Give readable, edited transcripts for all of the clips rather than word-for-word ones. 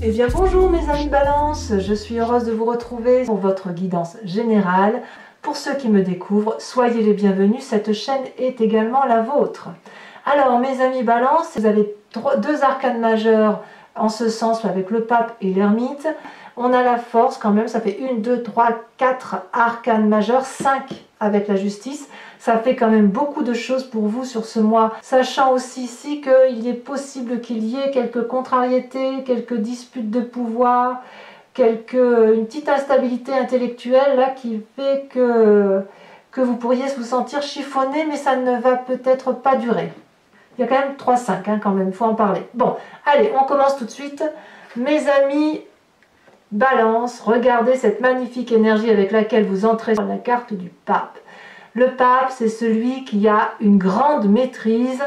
Eh bien bonjour mes amis Balance, je suis heureuse de vous retrouver pour votre guidance générale. Pour ceux qui me découvrent, soyez les bienvenus, cette chaîne est également la vôtre. Alors mes amis Balance, vous avez deux arcanes majeures en ce sens avec le pape et l'ermite. On a la force quand même, ça fait 1, 2, 3, 4 arcanes majeures, 5 avec la justice. Ça fait quand même beaucoup de choses pour vous sur ce mois, sachant aussi ici qu'il est possible qu'il y ait quelques contrariétés, quelques disputes de pouvoir, une petite instabilité intellectuelle là qui fait que vous pourriez vous sentir chiffonné, mais ça ne va peut-être pas durer. Il y a quand même 3-5 quand même, il faut en parler. Bon, allez, on commence tout de suite. Mes amis Balance, regardez cette magnifique énergie avec laquelle vous entrez sur la carte du pape. Le pape, c'est celui qui a une grande maîtrise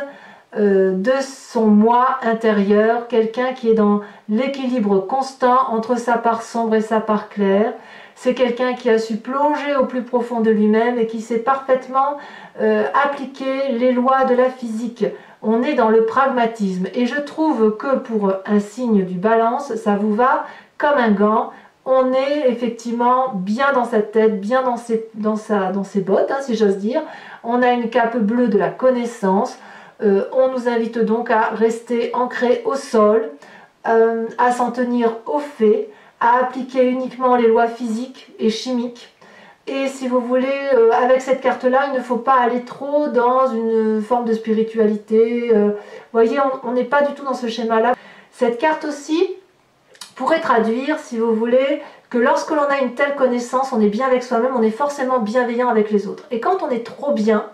de son moi intérieur, quelqu'un qui est dans l'équilibre constant entre sa part sombre et sa part claire. C'est quelqu'un qui a su plonger au plus profond de lui-même et qui sait parfaitement appliquer les lois de la physique. On est dans le pragmatisme et je trouve que pour un signe du Balance, ça vous va comme un gant. On est effectivement bien dans sa tête, bien dans ses bottes, si j'ose dire. On a une cape bleue de la connaissance. On nous invite donc à rester ancré au sol, à s'en tenir aux faits, à appliquer uniquement les lois physiques et chimiques. Et si vous voulez, avec cette carte-là, il ne faut pas aller trop dans une forme de spiritualité. Vous voyez, on n'est pas du tout dans ce schéma-là. Cette carte aussi pourrait traduire, si vous voulez, que lorsque l'on a une telle connaissance, on est bien avec soi-même, on est forcément bienveillant avec les autres. Et quand on est trop bien,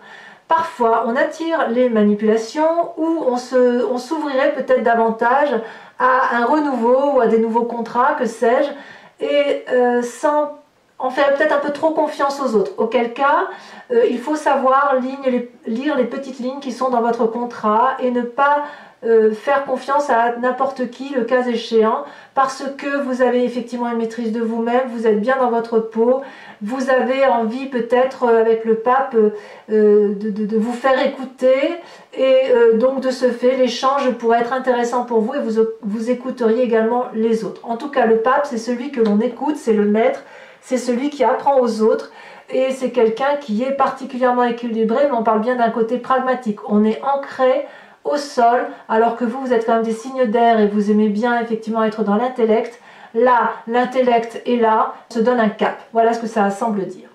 parfois on attire les manipulations ou on s'ouvrirait peut-être davantage à un renouveau ou à des nouveaux contrats, que sais-je, et sans en faire peut-être un peu trop confiance aux autres. Auquel cas, il faut savoir lire les petites lignes qui sont dans votre contrat et ne pas faire confiance à n'importe qui, le cas échéant, parce que vous avez effectivement une maîtrise de vous-même, vous êtes bien dans votre peau, vous avez envie peut-être avec le pape de vous faire écouter, et donc de ce fait l'échange pourrait être intéressant pour vous et vous écouteriez également les autres. En tout cas, le pape, c'est celui que l'on écoute, c'est le maître, c'est celui qui apprend aux autres, et c'est quelqu'un qui est particulièrement équilibré, mais on parle bien d'un côté pragmatique. On est ancré au sol, alors que vous êtes quand même des signes d'air et vous aimez bien effectivement être dans l'intellect. Là, l'intellect est là, se donne un cap. Voilà ce que ça semble dire.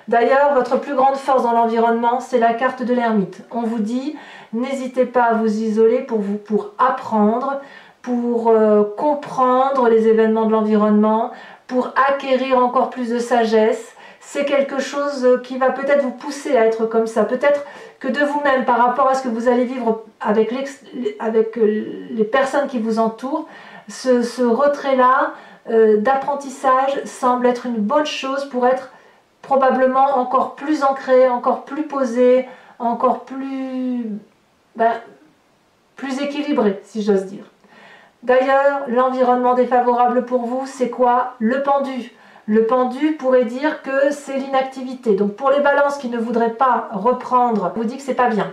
D'ailleurs, votre plus grande force dans l'environnement, c'est la carte de l'ermite. On vous dit, n'hésitez pas à vous isoler pour apprendre, pour comprendre les événements de l'environnement, pour acquérir encore plus de sagesse. C'est quelque chose qui va peut-être vous pousser à être comme ça. Peut-être que de vous-même, par rapport à ce que vous allez vivre avec les personnes qui vous entourent, ce retrait-là d'apprentissage semble être une bonne chose pour être probablement encore plus ancré, encore plus posé, encore plus équilibré, si j'ose dire. D'ailleurs, l'environnement défavorable pour vous, c'est quoi? Le pendu. Le pendu pourrait dire que c'est l'inactivité. Donc pour les balances qui ne voudraient pas reprendre, je vous dis que c'est pas bien.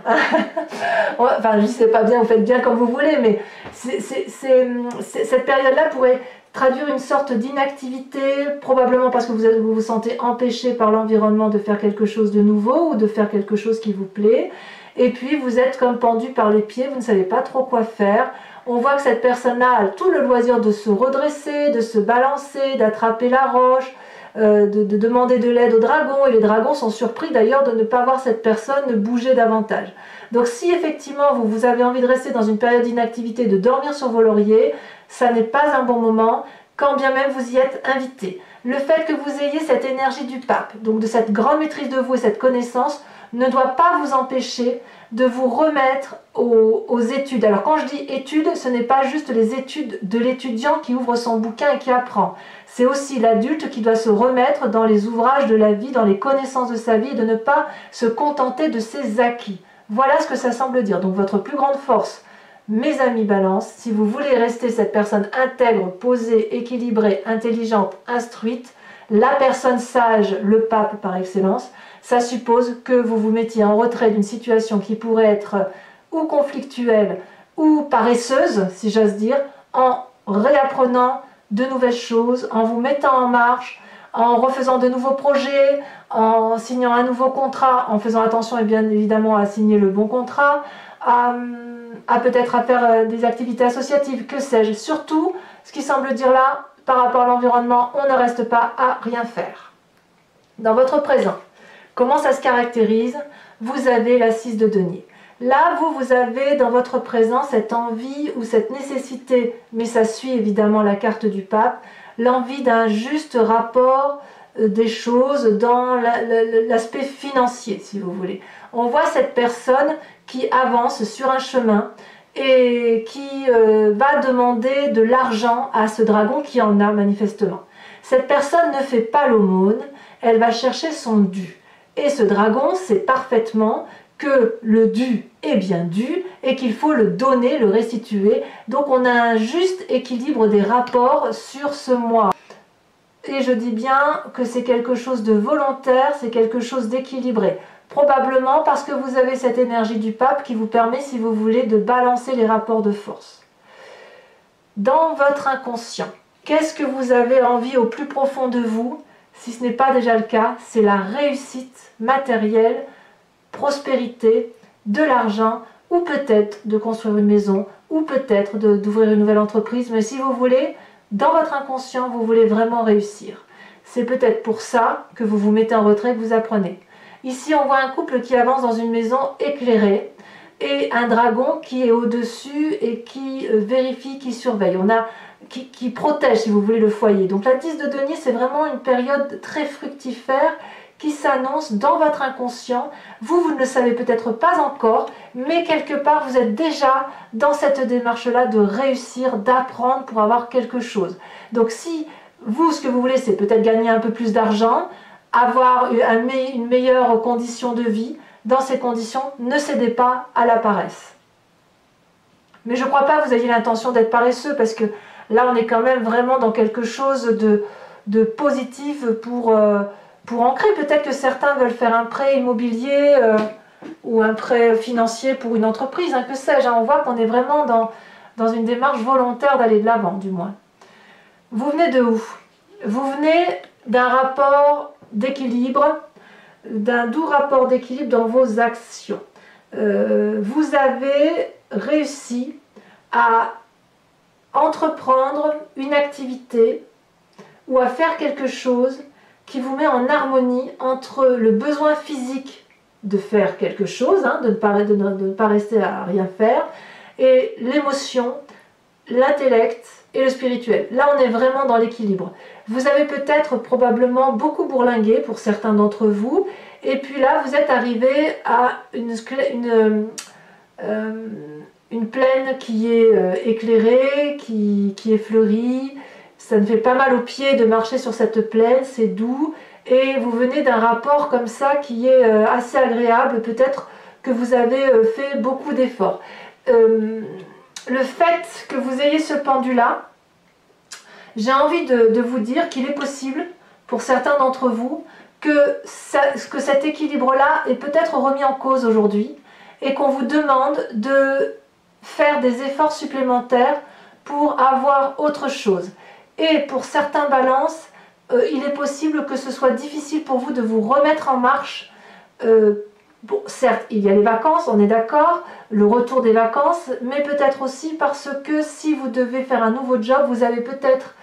Enfin, je dis c'est pas bien, vous faites bien comme vous voulez, mais cette période-là pourrait traduire une sorte d'inactivité, probablement parce que vous vous sentez empêché par l'environnement de faire quelque chose de nouveau ou de faire quelque chose qui vous plaît. Et puis vous êtes comme pendu par les pieds, vous ne savez pas trop quoi faire. On voit que cette personne-là a tout le loisir de se redresser, de se balancer, d'attraper la roche, de demander de l'aide aux dragons. Et les dragons sont surpris d'ailleurs de ne pas voir cette personne bouger davantage. Donc si effectivement vous avez envie de rester dans une période d'inactivité, de dormir sur vos lauriers, ça n'est pas un bon moment, quand bien même vous y êtes invité. Le fait que vous ayez cette énergie du pape, donc de cette grande maîtrise de vous et cette connaissance, ne doit pas vous empêcher de vous remettre aux études. Alors quand je dis études, ce n'est pas juste les études de l'étudiant qui ouvre son bouquin et qui apprend. C'est aussi l'adulte qui doit se remettre dans les ouvrages de la vie, dans les connaissances de sa vie et de ne pas se contenter de ses acquis. Voilà ce que ça semble dire. Donc votre plus grande force, mes amis Balance, si vous voulez rester cette personne intègre, posée, équilibrée, intelligente, instruite, la personne sage, le pape par excellence, ça suppose que vous vous mettiez en retrait d'une situation qui pourrait être ou conflictuelle ou paresseuse, si j'ose dire, en réapprenant de nouvelles choses, en vous mettant en marche, en refaisant de nouveaux projets, en signant un nouveau contrat, en faisant attention et bien évidemment à signer le bon contrat, à peut-être à faire des activités associatives, que sais-je. Surtout, ce qui semble dire là, par rapport à l'environnement, on ne reste pas à rien faire. Dans votre présent, comment ça se caractérise? Vous avez la 6 de denier. Là, vous avez dans votre présent cette envie ou cette nécessité, mais ça suit évidemment la carte du pape, l'envie d'un juste rapport des choses dans l'aspect financier, si vous voulez. On voit cette personne qui avance sur un chemin et qui va demander de l'argent à ce dragon qui en a manifestement. Cette personne ne fait pas l'aumône, elle va chercher son dû. Et ce dragon sait parfaitement que le dû est bien dû et qu'il faut le donner, le restituer. Donc on a un juste équilibre des rapports sur ce mois. Et je dis bien que c'est quelque chose de volontaire, c'est quelque chose d'équilibré. Probablement parce que vous avez cette énergie du pape qui vous permet, si vous voulez, de balancer les rapports de force. Dans votre inconscient, qu'est-ce que vous avez envie au plus profond de vous? Si ce n'est pas déjà le cas, c'est la réussite matérielle, prospérité, de l'argent, ou peut-être de construire une maison, ou peut-être d'ouvrir une nouvelle entreprise. Mais si vous voulez, dans votre inconscient, vous voulez vraiment réussir. C'est peut-être pour ça que vous vous mettez en retrait, que vous apprenez. Ici, on voit un couple qui avance dans une maison éclairée et un dragon qui est au-dessus et qui vérifie, qui surveille. On a qui protège, si vous voulez, le foyer. Donc la 10 de denier, c'est vraiment une période très fructifère qui s'annonce dans votre inconscient. Vous ne le savez peut-être pas encore, mais quelque part, vous êtes déjà dans cette démarche-là de réussir, d'apprendre pour avoir quelque chose. Donc si vous, ce que vous voulez, c'est peut-être gagner un peu plus d'argent, avoir une meilleure condition de vie, dans ces conditions, ne cédez pas à la paresse. Mais je ne crois pas que vous ayez l'intention d'être paresseux, parce que là, on est quand même vraiment dans quelque chose de positif pour ancrer. Peut-être que certains veulent faire un prêt immobilier ou un prêt financier pour une entreprise, hein, que sais-je. On voit qu'on est vraiment dans une démarche volontaire d'aller de l'avant, du moins. Vous venez de où? Vous venez d'un rapport d'équilibre, d'un doux rapport d'équilibre dans vos actions. Vous avez réussi à entreprendre une activité ou à faire quelque chose qui vous met en harmonie entre le besoin physique de faire quelque chose, hein, de ne pas rester à rien faire, et l'émotion, l'intellect et le spirituel. Là, on est vraiment dans l'équilibre. Vous avez peut-être probablement beaucoup bourlingué pour certains d'entre vous, et puis là, vous êtes arrivé à une plaine qui est éclairée, qui est fleurie. Ça me fait pas mal aux pieds de marcher sur cette plaine, c'est doux. Et vous venez d'un rapport comme ça qui est assez agréable. Peut-être que vous avez fait beaucoup d'efforts. Le fait que vous ayez ce pendu-là, j'ai envie de vous dire qu'il est possible, pour certains d'entre vous, que cet équilibre-là est peut-être remis en cause aujourd'hui et qu'on vous demande de faire des efforts supplémentaires pour avoir autre chose. Et pour certains balances, il est possible que ce soit difficile pour vous de vous remettre en marche. Bon, certes, il y a les vacances, on est d'accord, le retour des vacances, mais peut-être aussi parce que si vous devez faire un nouveau job, vous avez peut-être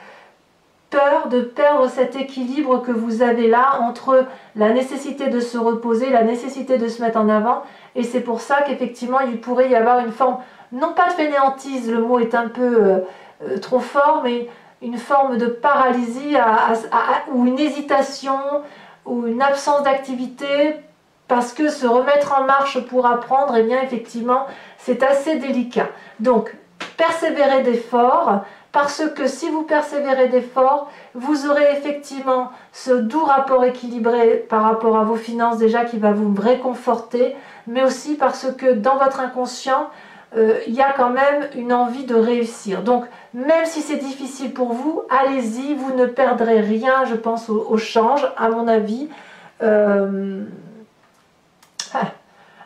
peur de perdre cet équilibre que vous avez là entre la nécessité de se reposer, la nécessité de se mettre en avant, et c'est pour ça qu'effectivement il pourrait y avoir une forme, non pas de fainéantise, le mot est un peu trop fort, mais une forme de paralysie ou une hésitation ou une absence d'activité, parce que se remettre en marche pour apprendre, eh bien effectivement c'est assez délicat. Donc persévérez d'efforts, parce que si vous persévérez d'efforts, vous aurez effectivement ce doux rapport équilibré par rapport à vos finances déjà qui va vous réconforter, mais aussi parce que dans votre inconscient, il y a quand même une envie de réussir. Donc même si c'est difficile pour vous, allez-y, vous ne perdrez rien, je pense, au change, à mon avis.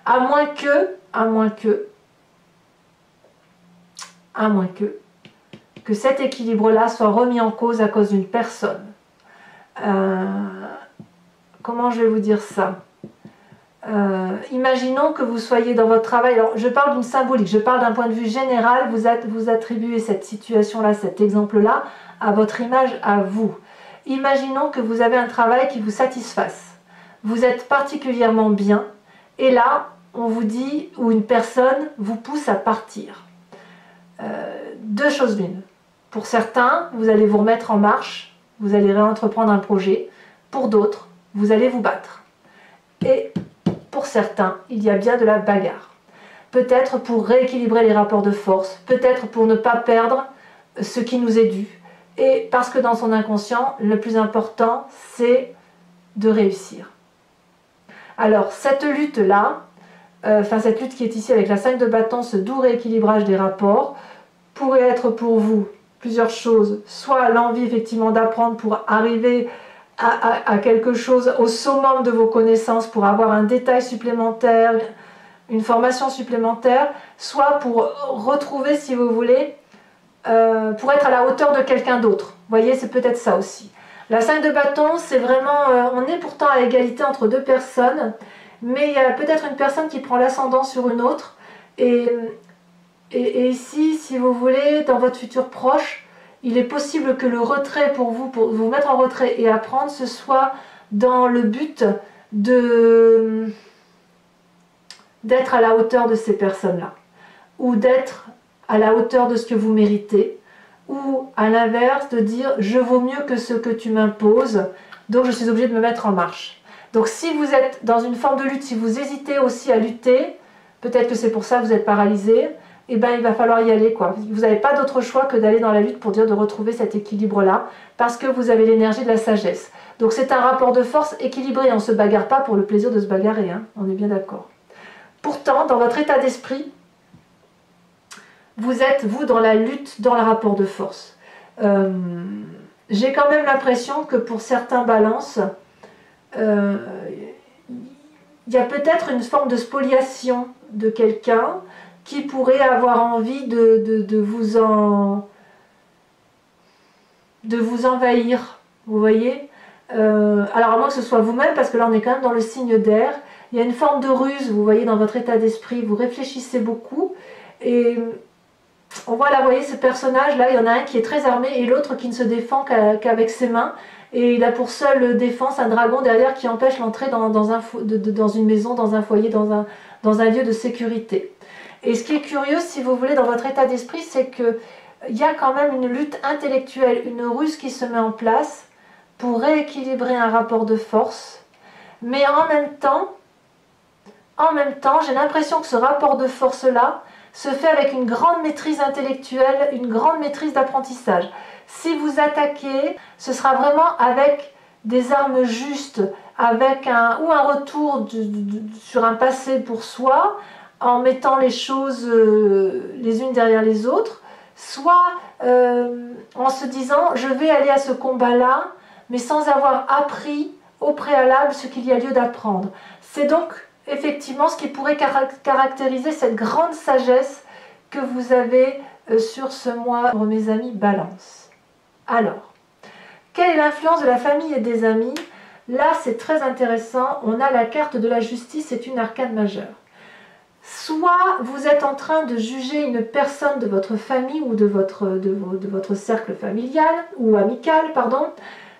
À moins que, que cet équilibre-là soit remis en cause à cause d'une personne. Comment je vais vous dire ça? Imaginons que vous soyez dans votre travail, alors je parle d'une symbolique, je parle d'un point de vue général, vous attribuez cette situation-là, cet exemple-là, à votre image, à vous. Imaginons que vous avez un travail qui vous satisfasse, vous êtes particulièrement bien, et là, on vous dit, ou une personne vous pousse à partir. Deux choses l'une. Pour certains, vous allez vous remettre en marche, vous allez réentreprendre un projet. Pour d'autres, vous allez vous battre. Et pour certains, il y a bien de la bagarre. Peut-être pour rééquilibrer les rapports de force, peut-être pour ne pas perdre ce qui nous est dû. Et parce que dans son inconscient, le plus important, c'est de réussir. Alors, cette lutte-là, cette lutte qui est ici avec la 5 de bâton, ce doux rééquilibrage des rapports, pourrait être pour vous plusieurs choses. Soit l'envie effectivement d'apprendre pour arriver à quelque chose au summum de vos connaissances, pour avoir un détail supplémentaire, une formation supplémentaire, soit pour retrouver, si vous voulez, pour être à la hauteur de quelqu'un d'autre. Vous voyez, c'est peut-être ça aussi. La 5 de bâton, c'est vraiment, on est pourtant à égalité entre deux personnes, mais il y a peut-être une personne qui prend l'ascendant sur une autre, et ici, si vous voulez, dans votre futur proche, il est possible que le retrait pour vous mettre en retrait et apprendre, ce soit dans le but d'être à la hauteur de ces personnes-là, ou d'être à la hauteur de ce que vous méritez, ou à l'inverse, de dire « je vaux mieux que ce que tu m'imposes, donc je suis obligé de me mettre en marche ». Donc si vous êtes dans une forme de lutte, si vous hésitez aussi à lutter, peut-être que c'est pour ça que vous êtes paralysé, eh ben, il va falloir y aller, quoi. Vous n'avez pas d'autre choix que d'aller dans la lutte pour dire de retrouver cet équilibre-là, parce que vous avez l'énergie de la sagesse. Donc c'est un rapport de force équilibré, on ne se bagarre pas pour le plaisir de se bagarrer, hein. On est bien d'accord. Pourtant, dans votre état d'esprit, vous êtes, vous, dans la lutte, dans le rapport de force. J'ai quand même l'impression que pour certains balances, il y a peut-être une forme de spoliation de quelqu'un qui pourrait avoir envie de vous envahir, vous voyez. Alors à moins que ce soit vous-même, parce que là on est quand même dans le signe d'air, il y a une forme de ruse, vous voyez, dans votre état d'esprit, vous réfléchissez beaucoup, et on voit là, vous voyez, ce personnage-là, il y en a un qui est très armé, et l'autre qui ne se défend qu'avec ses mains, et il a pour seule défense un dragon derrière qui empêche l'entrée dans une maison, dans un foyer, dans un lieu de sécurité. Et ce qui est curieux, si vous voulez, dans votre état d'esprit, c'est qu'il y a quand même une lutte intellectuelle, une ruse qui se met en place pour rééquilibrer un rapport de force. Mais en même temps, j'ai l'impression que ce rapport de force-là se fait avec une grande maîtrise intellectuelle, une grande maîtrise d'apprentissage. Si vous attaquez, ce sera vraiment avec des armes justes, avec un retour sur un passé pour soi, en mettant les choses les unes derrière les autres, soit en se disant je vais aller à ce combat-là, mais sans avoir appris au préalable ce qu'il y a lieu d'apprendre. C'est donc effectivement ce qui pourrait caractériser cette grande sagesse que vous avez sur ce mois, mes amis Balance. Alors, quelle est l'influence de la famille et des amis? Là, c'est très intéressant. On a la carte de la justice, c'est une arcane majeure. Soit vous êtes en train de juger une personne de votre famille ou de votre cercle familial ou amical, pardon,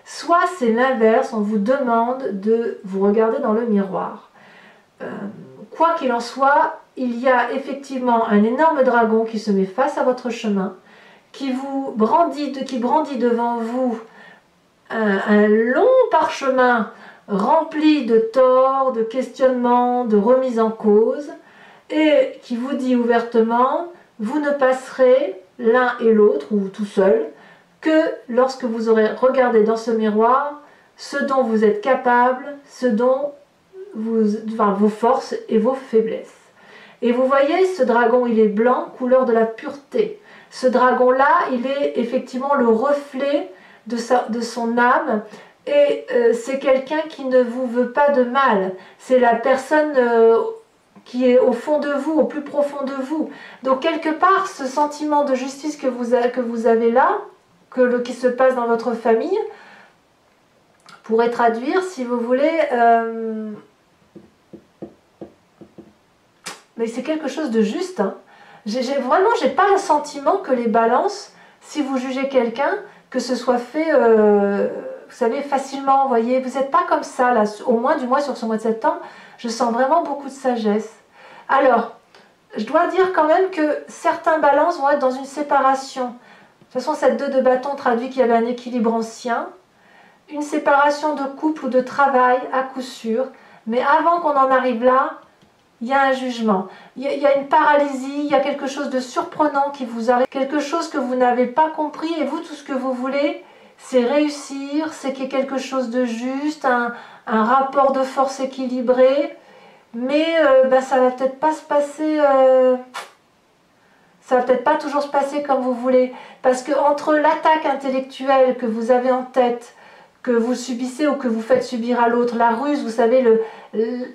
soit c'est l'inverse, on vous demande de vous regarder dans le miroir. Quoi qu'il en soit, il y a effectivement un énorme dragon qui se met face à votre chemin, qui brandit devant vous un long parchemin rempli de torts, de questionnements, de remises en cause, et qui vous dit ouvertement, vous ne passerez l'un et l'autre, ou tout seul, que lorsque vous aurez regardé dans ce miroir ce dont vous êtes capable, vos forces et vos faiblesses. Et vous voyez, ce dragon, il est blanc, couleur de la pureté. Ce dragon-là, il est effectivement le reflet de son âme, et c'est quelqu'un qui ne vous veut pas de mal. C'est la personne qui est au fond de vous, au plus profond de vous. Donc quelque part, ce sentiment de justice que vous avez là, qui se passe dans votre famille, pourrait traduire, si vous voulez, mais c'est quelque chose de juste. Hein. Vraiment, j'ai pas le sentiment que les balances, si vous jugez quelqu'un, que ce soit fait, vous savez, facilement, vous voyez, vous n'êtes pas comme ça, là, au moins du moins sur ce mois de septembre, je sens vraiment beaucoup de sagesse. Alors, je dois dire quand même que certains balances vont être dans une séparation. De toute façon, cette 2 de bâton traduit qu'il y avait un équilibre ancien, une séparation de couple ou de travail à coup sûr, mais avant qu'on en arrive là, il y a un jugement, il y a une paralysie, il y a quelque chose de surprenant qui vous arrive, quelque chose que vous n'avez pas compris, et vous, tout ce que vous voulez, c'est réussir, c'est qu'il y ait quelque chose de juste, un rapport de force équilibré, mais ça va peut-être pas se passer, ça va peut-être pas toujours se passer comme vous voulez, parce que entre l'attaque intellectuelle que vous avez en tête, que vous subissez ou que vous faites subir à l'autre, la ruse, vous savez,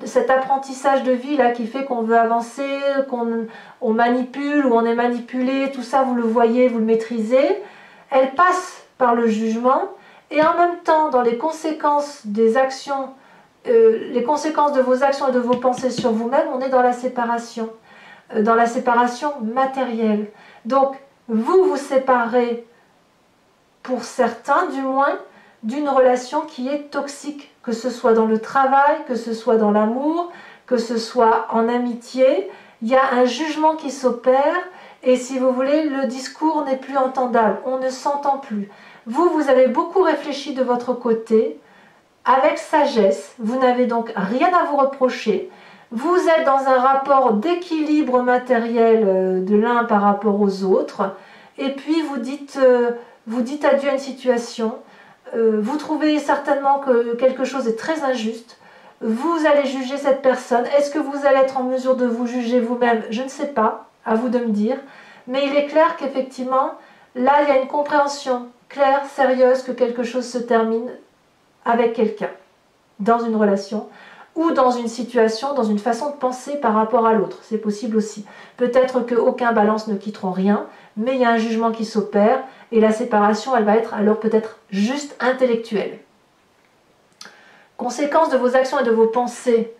cet apprentissage de vie là qui fait qu'on veut avancer, qu'on manipule ou on est manipulé, tout ça vous le voyez, vous le maîtrisez, elle passe par le jugement et en même temps dans les conséquences des actions, les conséquences de vos actions et de vos pensées sur vous-même, on est dans la séparation matérielle. Donc vous vous séparez, pour certains du moins, d'une relation qui est toxique, que ce soit dans le travail, que ce soit dans l'amour, que ce soit en amitié, il y a un jugement qui s'opère et si vous voulez, le discours n'est plus entendable, on ne s'entend plus. Vous avez beaucoup réfléchi de votre côté, avec sagesse, vous n'avez donc rien à vous reprocher, vous êtes dans un rapport d'équilibre matériel de l'un par rapport aux autres, et puis vous dites adieu à une situation. Vous trouvez certainement que quelque chose est très injuste, vous allez juger cette personne, est-ce que vous allez être en mesure de vous juger vous-même? Je ne sais pas, à vous de me dire, mais il est clair qu'effectivement, là il y a une compréhension claire, sérieuse, que quelque chose se termine avec quelqu'un, dans une relation, ou dans une situation, dans une façon de penser par rapport à l'autre, c'est possible aussi. Peut-être qu'aucun balance ne quitteront rien, mais il y a un jugement qui s'opère, et la séparation, elle va être alors peut-être juste intellectuelle. Conséquence de vos actions et de vos pensées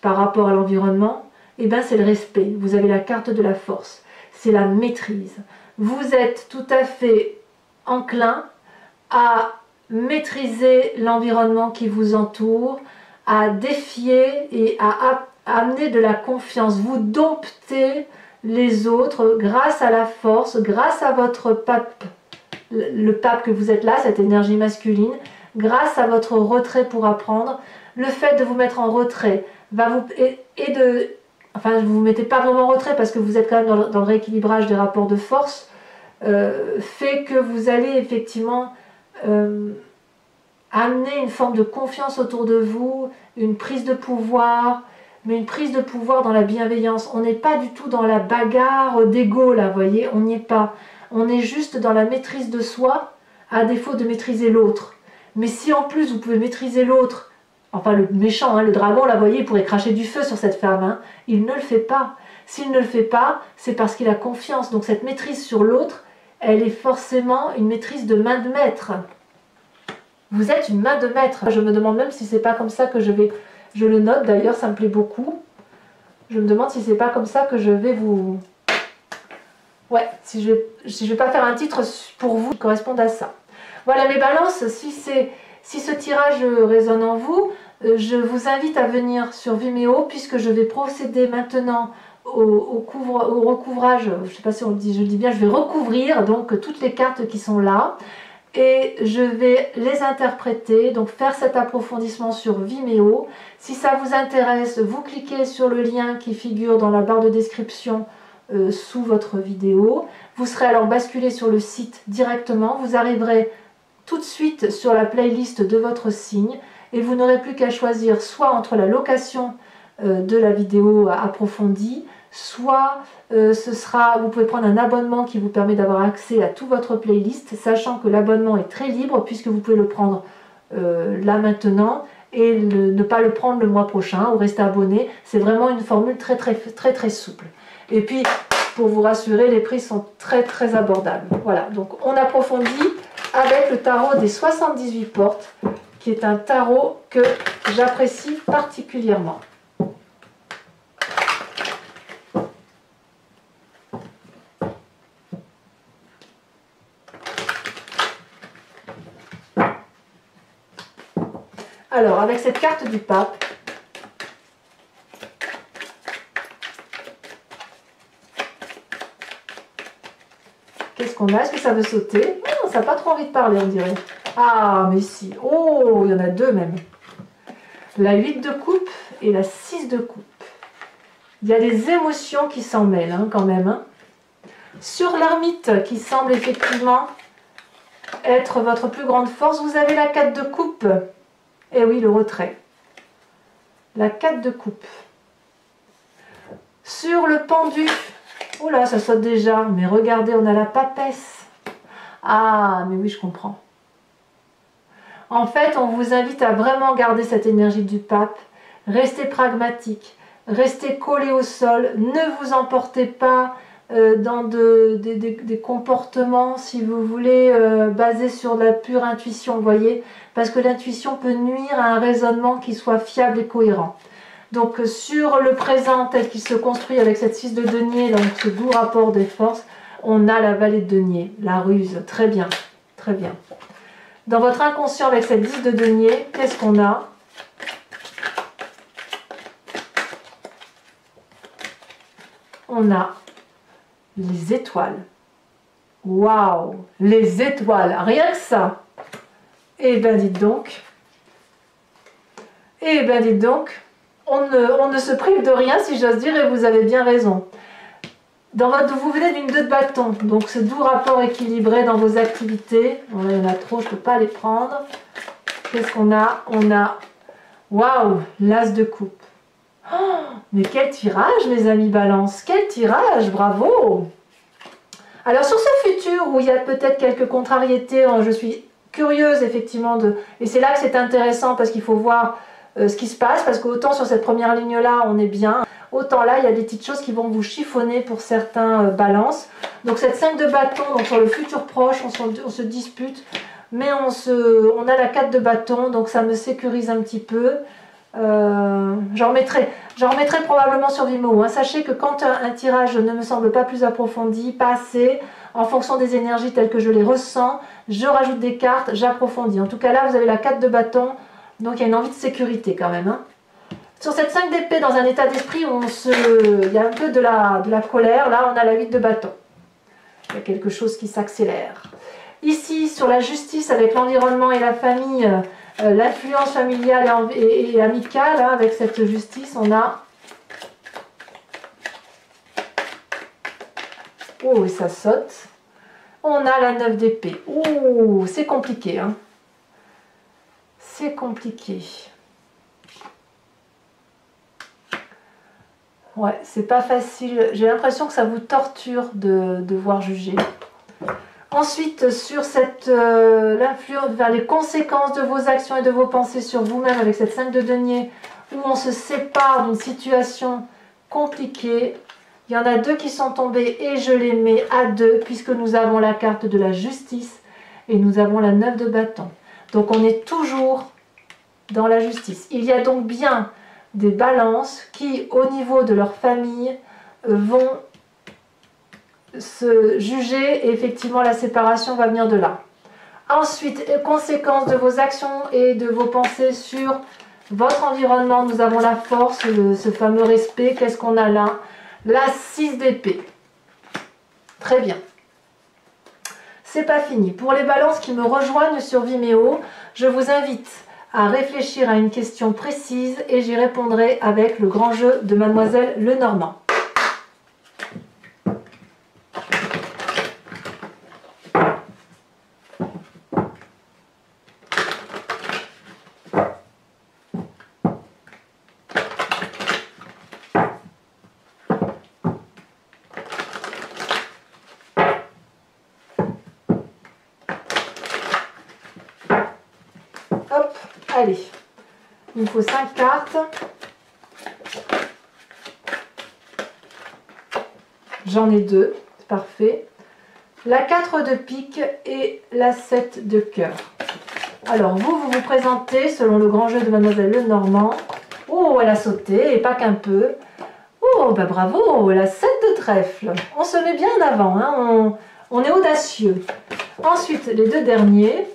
par rapport à l'environnement, eh bien c'est le respect. Vous avez la carte de la force, c'est la maîtrise. Vous êtes tout à fait enclin à maîtriser l'environnement qui vous entoure, à défier et à amener de la confiance. Vous domptez les autres grâce à la force, grâce à votre pape, le pape que vous êtes là, cette énergie masculine, grâce à votre retrait pour apprendre. Le fait de vous mettre en retrait va vous enfin vous vous mettez pas vraiment en retrait parce que vous êtes quand même dans le rééquilibrage des rapports de force, fait que vous allez effectivement amener une forme de confiance autour de vous, une prise de pouvoir, mais une prise de pouvoir dans la bienveillance. On n'est pas du tout dans la bagarre d'ego là, vous voyez, on n'y est pas. On est juste dans la maîtrise de soi, à défaut de maîtriser l'autre. Mais si en plus vous pouvez maîtriser l'autre, enfin le méchant, hein, le dragon, là, vous voyez, il pourrait cracher du feu sur cette femme, hein, il ne le fait pas. S'il ne le fait pas, c'est parce qu'il a confiance. Donc cette maîtrise sur l'autre, elle est forcément une maîtrise de main de maître. Vous êtes une main de maître. Je me demande même si c'est pas comme ça que je le note d'ailleurs, ça me plaît beaucoup. Je me demande si c'est pas comme ça que je vais vous... Ouais, si je vais pas faire un titre pour vous qui corresponde à ça. Voilà mes balances, si ce tirage résonne en vous, je vous invite à venir sur Vimeo puisque je vais procéder maintenant au recouvrage, je ne sais pas si je le dis bien, je vais recouvrir donc toutes les cartes qui sont là et je vais les interpréter, donc faire cet approfondissement sur Vimeo. Si ça vous intéresse, vous cliquez sur le lien qui figure dans la barre de description sous votre vidéo. Vous serez alors basculé sur le site directement, vous arriverez tout de suite sur la playlist de votre signe et vous n'aurez plus qu'à choisir soit entre la location de la vidéo approfondie, soit vous pouvez prendre un abonnement qui vous permet d'avoir accès à toute votre playlist, sachant que l'abonnement est très libre puisque vous pouvez le prendre là maintenant et ne pas le prendre le mois prochain ou rester abonné. C'est vraiment une formule très souple. Et puis, pour vous rassurer, les prix sont très abordables. Voilà, donc on approfondit avec le tarot des 78 portes, qui est un tarot que j'apprécie particulièrement. Alors, avec cette carte du pape, qu'est-ce qu'on a? Est-ce que ça veut sauter? Oh, ça n'a pas trop envie de parler, on dirait. Ah, mais si. Oh, il y en a deux même. La 8 de coupe et la 6 de coupe. Il y a des émotions qui s'en mêlent, hein, quand même. Hein. Sur l'ermite, qui semble effectivement être votre plus grande force, vous avez la 4 de coupe. Et oui, le retrait. La 4 de coupe. Sur le pendu, oh là, ça saute déjà, mais regardez, on a la papesse. Ah, mais oui, je comprends. En fait, on vous invite à vraiment garder cette énergie du pape. Restez pragmatique, restez collé au sol, ne vous emportez pas dans des comportements, si vous voulez, basés sur la pure intuition, vous voyez, parce que l'intuition peut nuire à un raisonnement qui soit fiable et cohérent. Donc sur le présent tel qu'il se construit avec cette 6 de denier, donc ce doux rapport des forces, on a la vallée de denier, la ruse, très bien, très bien. Dans votre inconscient avec cette 10 de denier, qu'est-ce qu'on a? On a les étoiles. Waouh, les étoiles, rien que ça. Eh bien dites donc, on ne se prive de rien si j'ose dire et vous avez bien raison. Vous venez d'une 2 de bâton, donc ce doux rapport équilibré dans vos activités. Bon, il y en a trop, je ne peux pas les prendre. Qu'est-ce qu'on a? On a, waouh, l'as de coupe. Oh, mais quel tirage, mes amis balance, quel tirage, bravo! Alors sur ce futur où il y a peut-être quelques contrariétés, je suis curieuse effectivement et c'est là que c'est intéressant parce qu'il faut voir ce qui se passe, parce qu'autant sur cette première ligne là on est bien, autant là il y a des petites choses qui vont vous chiffonner pour certains balances. Donc cette 5 de bâton, donc sur le futur proche on se dispute, mais on a la 4 de bâton, donc ça me sécurise un petit peu. J'en remettrai probablement sur Vimeo. Hein. Sachez que quand un tirage ne me semble pas plus approfondi, pas assez, en fonction des énergies telles que je les ressens, je rajoute des cartes, j'approfondis. En tout cas là, vous avez la 4 de bâton, donc il y a une envie de sécurité quand même. Hein. Sur cette 5 d'épée, dans un état d'esprit où il y a un peu de la colère, là on a la 8 de bâton. Il y a quelque chose qui s'accélère. Ici, sur la justice avec l'environnement et la famille, l'influence familiale et amicale, hein, avec cette justice, on a... Oh, et ça saute. On a la 9 d'épée. Oh, c'est compliqué. Hein. C'est compliqué. Ouais, c'est pas facile. J'ai l'impression que ça vous torture de devoir juger. Ensuite, sur l'influence vers les conséquences de vos actions et de vos pensées sur vous-même avec cette 5 de denier, où on se sépare d'une situation compliquée. Il y en a 2 qui sont tombés et je les mets à 2 puisque nous avons la carte de la justice et nous avons la 9 de bâton. Donc on est toujours dans la justice. Il y a donc bien des balances qui, au niveau de leur famille, vont se juger et effectivement la séparation va venir de là. Ensuite, conséquences de vos actions et de vos pensées sur votre environnement, nous avons la force, ce fameux respect. Qu'est-ce qu'on a là? La 6 d'épée. Très bien. C'est pas fini. Pour les balances qui me rejoignent sur Vimeo, je vous invite à réfléchir à une question précise et j'y répondrai avec le grand jeu de Mademoiselle Lenormand. Hop, allez. Il me faut 5 cartes. J'en ai 2, c'est parfait. La 4 de pique et la 7 de cœur. Alors vous vous présentez selon le grand jeu de Mademoiselle Lenormand. Oh, elle a sauté, et pas qu'un peu. Oh, bah bravo, la 7 de trèfle. On se met bien en avant, hein, on est audacieux. Ensuite, les 2 derniers.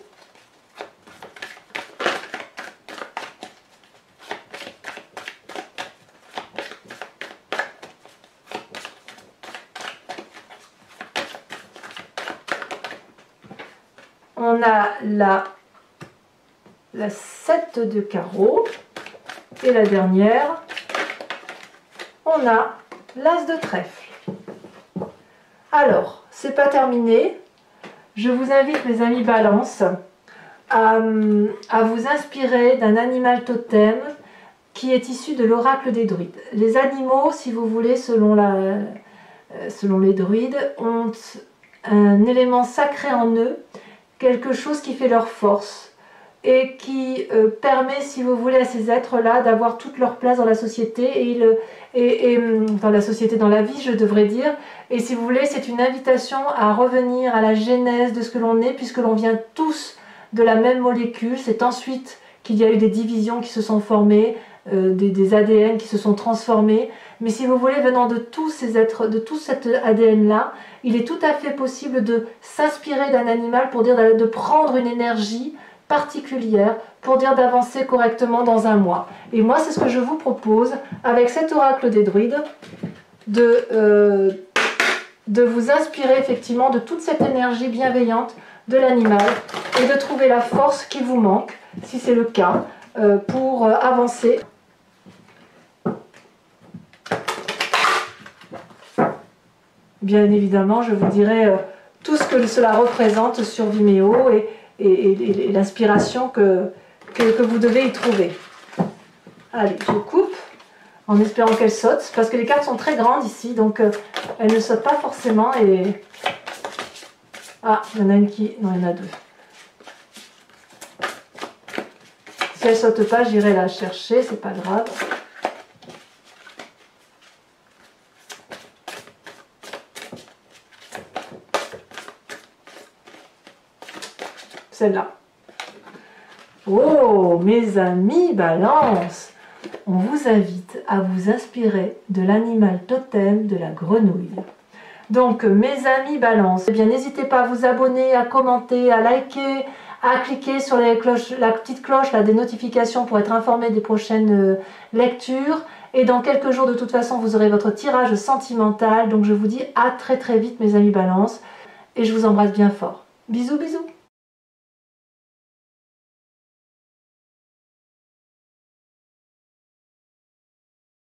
On a la 7 de carreau. Et la dernière, on a l'as de trèfle. Alors, c'est pas terminé. Je vous invite, mes amis Balance, à vous inspirer d'un animal totem qui est issu de l'oracle des druides. Les animaux, si vous voulez, selon les druides, ont un élément sacré en eux, quelque chose qui fait leur force et qui permet, si vous voulez, à ces êtres-là d'avoir toute leur place dans la société et dans la société, dans la vie, je devrais dire. Et si vous voulez, c'est une invitation à revenir à la genèse de ce que l'on est, puisque l'on vient tous de la même molécule. C'est ensuite qu'il y a eu des divisions qui se sont formées, des ADN qui se sont transformés. Mais si vous voulez, venant de tous ces êtres, de tout cet ADN-là, il est tout à fait possible de s'inspirer d'un animal pour dire de prendre une énergie particulière pour dire d'avancer correctement dans un mois. Et moi, c'est ce que je vous propose avec cet oracle des druides, de vous inspirer effectivement de toute cette énergie bienveillante de l'animal et de trouver la force qui vous manque, si c'est le cas, pour avancer. Bien évidemment, je vous dirai tout ce que cela représente sur Vimeo et l'inspiration que vous devez y trouver. Allez, je coupe en espérant qu'elle saute, parce que les cartes sont très grandes ici, donc elles ne sautent pas forcément. Et ah, il y en a une qui... Non, il y en a 2. Si elle ne saute pas, j'irai la chercher, c'est pas grave. Celle-là. Oh, mes amis Balance, on vous invite à vous inspirer de l'animal totem de la grenouille. Donc, mes amis Balance, eh bien, n'hésitez pas à vous abonner, à commenter, à liker, à cliquer sur la petite cloche là, des notifications pour être informé des prochaines lectures. Et dans quelques jours, de toute façon, vous aurez votre tirage sentimental. Donc, je vous dis à très très vite, mes amis Balance. Et je vous embrasse bien fort. Bisous, bisous.